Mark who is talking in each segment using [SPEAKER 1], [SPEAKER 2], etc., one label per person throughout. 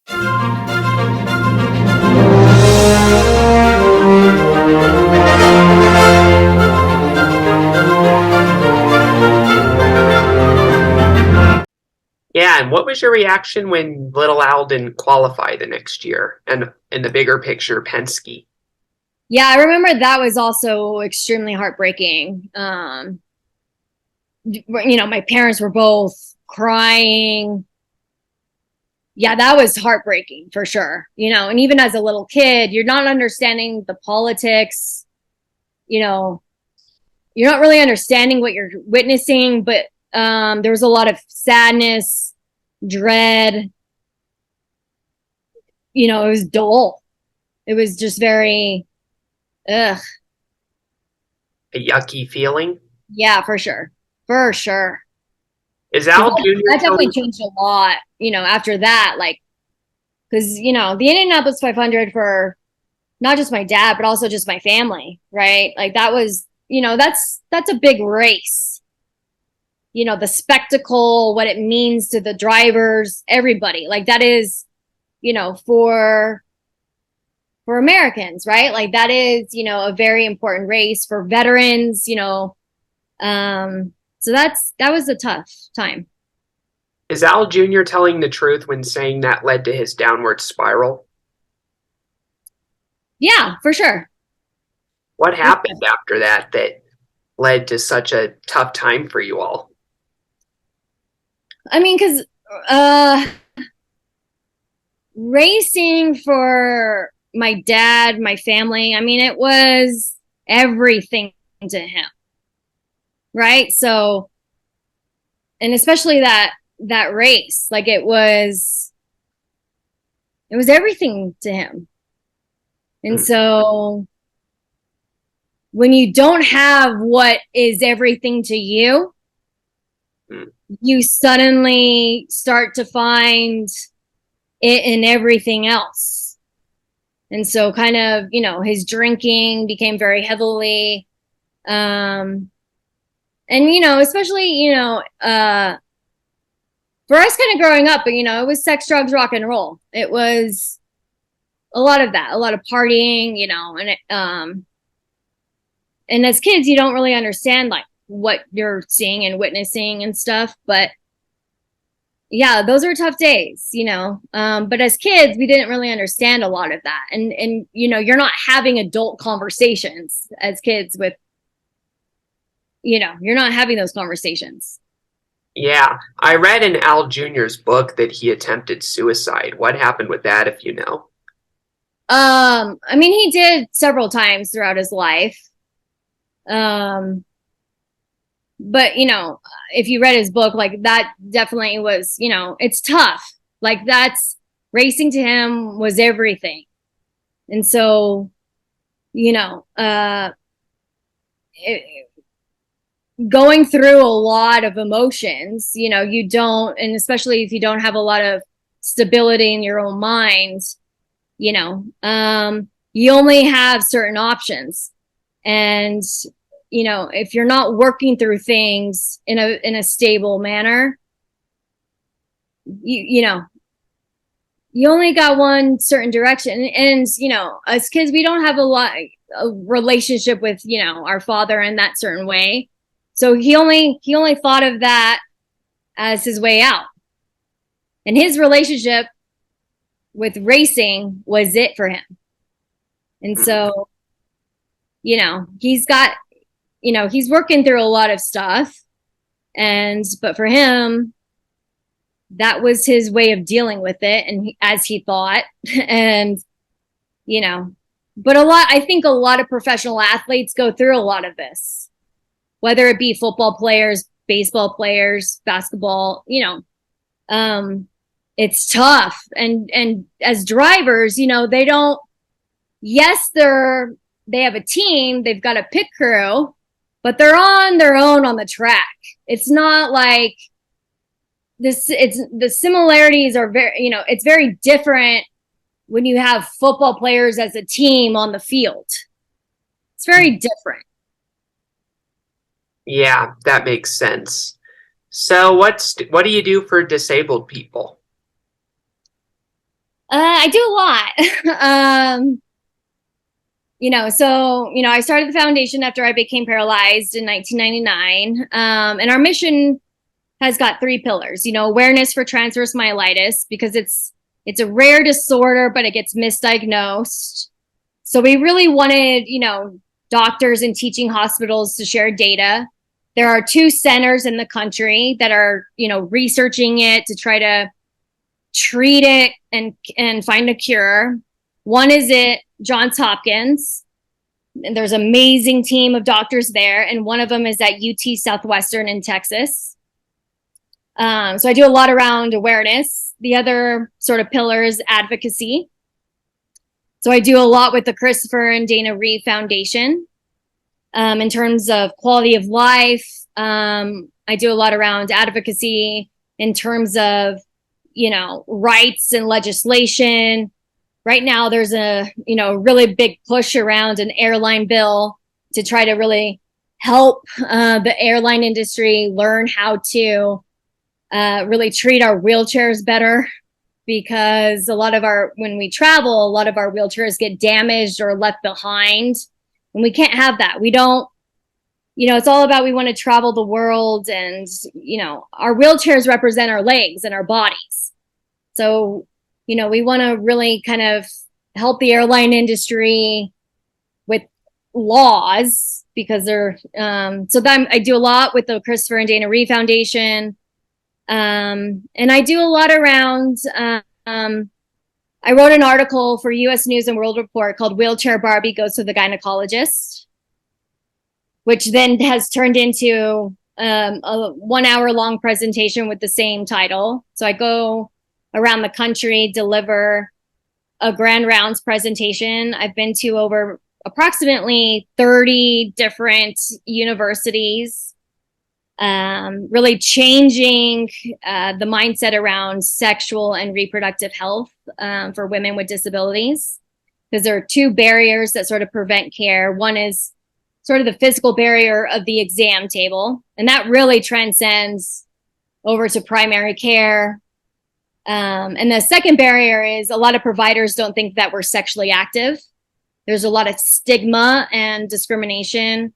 [SPEAKER 1] Yeah, and what was your reaction when little Al didn't qualify the next year? And in the bigger picture, Penske.
[SPEAKER 2] Yeah, I remember that was also extremely heartbreaking. My parents were both crying. Yeah, that was heartbreaking for sure. And even as a little kid, you're not understanding the politics, you know, you're not really understanding what you're witnessing, but there was a lot of sadness, dread. It was dull. It was just very, ugh.
[SPEAKER 1] A yucky feeling?
[SPEAKER 2] Yeah, for sure. For sure.
[SPEAKER 1] Is
[SPEAKER 2] Because
[SPEAKER 1] Al
[SPEAKER 2] that
[SPEAKER 1] Jr.
[SPEAKER 2] definitely
[SPEAKER 1] telling?
[SPEAKER 2] changed a lot, after that. Like, because, the Indianapolis 500 for not just my dad, but also just my family, right? Like, that was, that's a big race. The spectacle, what it means to the drivers, everybody. Like, that is, for Americans, right? Like, that is, a very important race for veterans, so that was a tough time.
[SPEAKER 1] Is Al Jr. telling the truth when saying that led to his downward spiral?
[SPEAKER 2] Yeah, for sure.
[SPEAKER 1] What
[SPEAKER 2] For
[SPEAKER 1] happened after that led to such a tough time for you all?
[SPEAKER 2] I mean, because uh, racing for my dad, my family, I mean, it was everything to him, right? So, and especially that race, like it was everything to him. And
[SPEAKER 1] Hmm.
[SPEAKER 2] so when you don't have what is everything to you,
[SPEAKER 1] Hmm.
[SPEAKER 2] you suddenly start to find it in everything else. And so kind of, his drinking became very heavily and especially, for us kind of growing up, it was sex, drugs, rock and roll. It was a lot of that, a lot of partying, and as kids you don't really understand like what you're seeing and witnessing and stuff, but yeah, those were tough days, but as kids we didn't really understand a lot of that, and you're not having adult conversations as kids with, you're not having those conversations.
[SPEAKER 1] Yeah, I read in Al Jr.'s book that he attempted suicide. What happened with that, if you know?
[SPEAKER 2] I mean, he did several times throughout his life. Um, but if you read his book, like that definitely was, it's tough. Like that's racing to him was everything. And so, you know, it, going through a lot of emotions, you don't, and especially if you don't have a lot of stability in your own mind, you only have certain options. And if you're not working through things in a stable manner, you you only got one certain direction. And as kids we don't have a relationship with our father in that certain way, so he only thought of that as his way out, and his relationship with racing was it for him. And
[SPEAKER 1] Hmm.
[SPEAKER 2] so he's got, he's working through a lot of stuff, but for him that was his way of dealing with it, and as he thought. And you know but I think a lot of professional athletes go through a lot of this, whether it be football players, baseball players, basketball. Um it's tough, and as drivers, they don't, yes, they have a team, they've got a pit crew, but they're on their own on the track. It's not like this. It's the similarities are very, it's very different when you have football players as a team on the field. It's very different.
[SPEAKER 1] Yeah, that makes sense. So what do you do for disabled people?
[SPEAKER 2] I do a lot. I started the foundation after I became paralyzed in 1999. And our mission has got three pillars, awareness for transverse myelitis, because it's a rare disorder, but it gets misdiagnosed. So we really wanted, doctors and teaching hospitals to share data. There are two centers in the country that are, researching it to try to treat it and find a cure. One is at Johns Hopkins, and there's an amazing team of doctors there, and one of them is at UT Southwestern in Texas. So I do a lot around awareness. The other sort of pillar is advocacy. So I do a lot with the Christopher and Dana Reeve Foundation in terms of quality of life. I do a lot around advocacy in terms of, rights and legislation. Right now, there's a, really big push around an airline bill to try to really help the airline industry learn how to really treat our wheelchairs better, because when we travel, a lot of our wheelchairs get damaged or left behind, and we can't have that. We don't, it's all about, we want to travel the world, and, our wheelchairs represent our legs and our bodies. So, we want to really kind of help the airline industry with laws, because they're, so then I do a lot with the Christopher and Dana Reeve Foundation. And I do a lot around, I wrote an article for US News and World Report called Wheelchair Barbie Goes to the Gynecologist, which then has turned into a 1 hour long presentation with the same title. So I go around the country, deliver a grand rounds presentation. I've been to over approximately 30 different universities, really changing the mindset around sexual and reproductive health for women with disabilities, because there are two barriers that sort of prevent care. One is sort of the physical barrier of the exam table, and that really transcends over to primary care. And the second barrier is a lot of providers don't think that we're sexually active. There's a lot of stigma and discrimination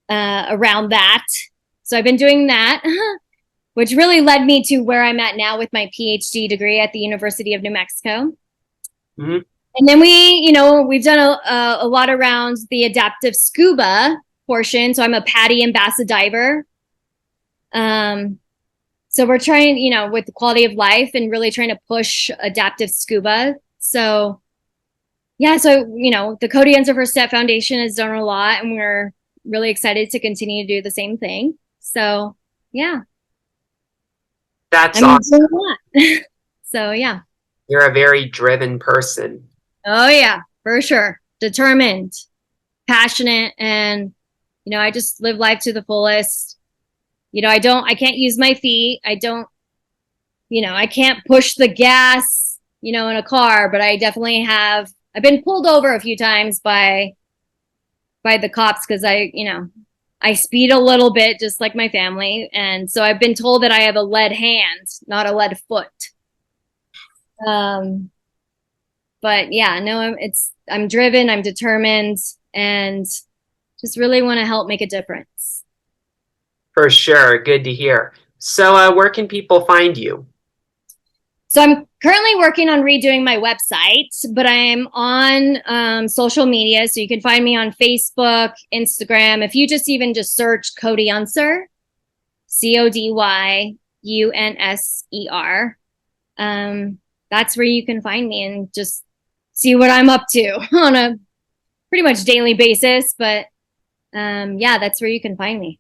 [SPEAKER 2] around that. So I've been doing that, which really led me to where I'm at now with my PhD degree at the University of New Mexico. Mm-hmm. And then we've done a lot around the adaptive scuba portion. So I'm a PADI ambassador diver. So we're trying, with the quality of life and really trying to push adaptive scuba. So yeah, so, the Cody Unser First Step Foundation has done a lot, and we're really excited to continue to do the same thing. So yeah.
[SPEAKER 1] That's awesome.
[SPEAKER 2] So yeah.
[SPEAKER 1] You're a very driven person.
[SPEAKER 2] Oh yeah, for sure. Determined, passionate, and, I just live life to the fullest. I can't use my feet. I can't push the gas, in a car, but I definitely I've been pulled over a few times by the cops because I speed a little bit, just like my family. And so I've been told that I have a lead hand, not a lead foot. But yeah, no, I'm driven, I'm determined, and just really want to help make a difference.
[SPEAKER 1] For sure. Good to hear. So where can people find you?
[SPEAKER 2] So I'm currently working on redoing my website, but I'm on social media. So you can find me on Facebook, Instagram. If you just search Cody Unser, CODYUNSER, that's where you can find me and just see what I'm up to on a pretty much daily basis. But yeah, that's where you can find me.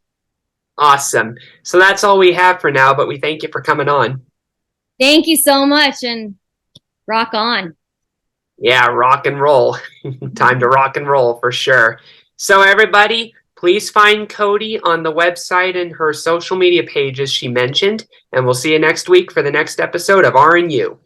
[SPEAKER 1] Awesome. So that's all we have for now, but we thank you for coming on.
[SPEAKER 2] Thank you so much, and rock on.
[SPEAKER 1] Yeah, rock and roll. Time to rock and roll for sure. So everybody, please find Cody on the website and her social media pages she mentioned, and we'll see you next week for the next episode of R&U.